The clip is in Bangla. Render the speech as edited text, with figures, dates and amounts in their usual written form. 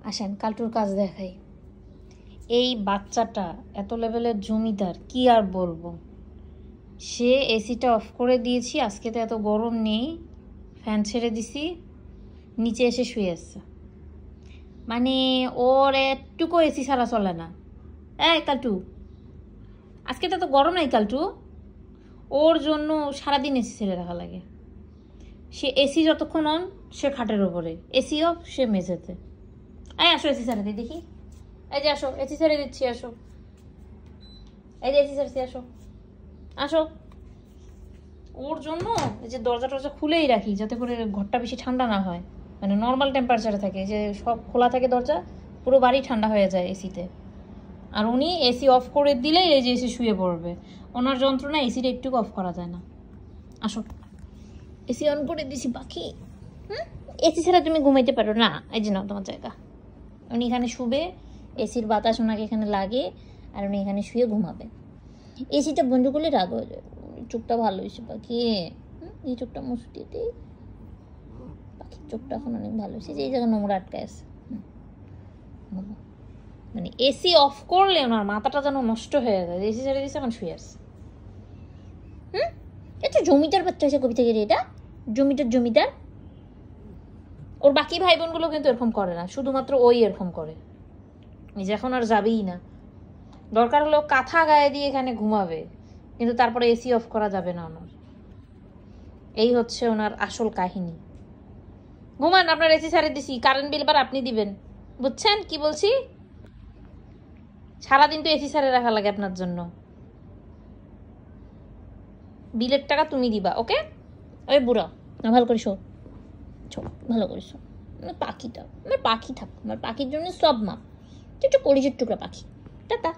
আসেন কালটুর কাজ দেখাই। এই বাচ্চাটা এত লেভেলের জমিদার, কি আর বলবো। সে এসিটা অফ করে দিয়েছি, আজকে তো এত গরম নেই, ফ্যান ছেড়ে দিছি, নিচে এসে শুয়ে আসছে। মানে ওর একটুকু এসি ছাড়া চলে না। এই কালটু, আজকে তো এত গরম নাই কালটু, ওর জন্য সারাদিন এসি ছেড়ে রাখা লাগে। সে এসি যতক্ষণ অন সে খাটের ওপরে, এসি অফ সে মেঝেতে। এই আসো এসি ছেড়ে দিই দেখি। এই যে আসো, এসি ছেড়ে দিচ্ছি, আসো। এই যে এসি ছেড়েছি, আসো আসো। ওর জন্য এই যে দরজা টরজা খুলেই রাখি, যাতে করে ঘরটা বেশি ঠান্ডা না হয়, মানে নর্মাল টেম্পারেচারে থাকে, যে সব খোলা থাকে দরজা, পুরো বাড়ি ঠান্ডা হয়ে যায় এসিতে। আর উনি এসি অফ করে দিলেই এই যে এসি শুয়ে পড়বে। ওনার যন্ত্রণা এসিটা একটু অফ করা যায় না। আসো, এসি অন করে দিছি পাখি। এসি ছাড়া তুমি ঘুমাইতে পারো না, এই যে নাও তোমার জায়গা। উনি এখানে শুবে, এসির বাতাস ওনাকে এখানে লাগে, আর উনি এখানে শুয়ে ঘুমাবে। এসিটা বন্ধ করলে রাগ হয়ে যায়। চোখটা ভালো হয়েছে পাখি, এই চোখটা মুছতে দিই। পাখির চোখটা এখন অনেক ভালো হয়েছে, যে এই জায়গায় নোংরা আটকে আছে। মানে এসি অফ করলে ওনার মাথাটা যেন নষ্ট হয়ে যায়। এসি ছেড়ে দিয়েছে, এখন শুয়ে আসছে। এটা জমিদার বাচ্চা হয়েছে কবি থেকে, এটা জমিদার। ওর বাকি ভাই বোনগুলো কিন্তু এরকম করে না, শুধুমাত্র ওই এরকম করে। নিজে এখন আর যাবেই না, দরকার হলো কাঁথা গায়ে দিয়ে এখানে ঘুমাবে, কিন্তু তারপরে এসি অফ করা যাবে না ওনার। এই হচ্ছে ওনার আসল কাহিনী। ঘুমান, আপনার এসি ছাড়ে দিছি, কারেন্ট বিল এবার আপনি দিবেন, বুঝছেন কি বলছি? সারাদিন তো এসি ছাড়ে রাখা লাগে আপনার জন্য, বিলের টাকা তুমি দিবা, ওকে? ওই বুড়া, ভালো করে শো, ভালো করে শো। আমার পাখিটা, আমার পাখি থাক, আমার পাখির জন্য সব মা। একটু কলিজের টুকরা পাখি। টাটা।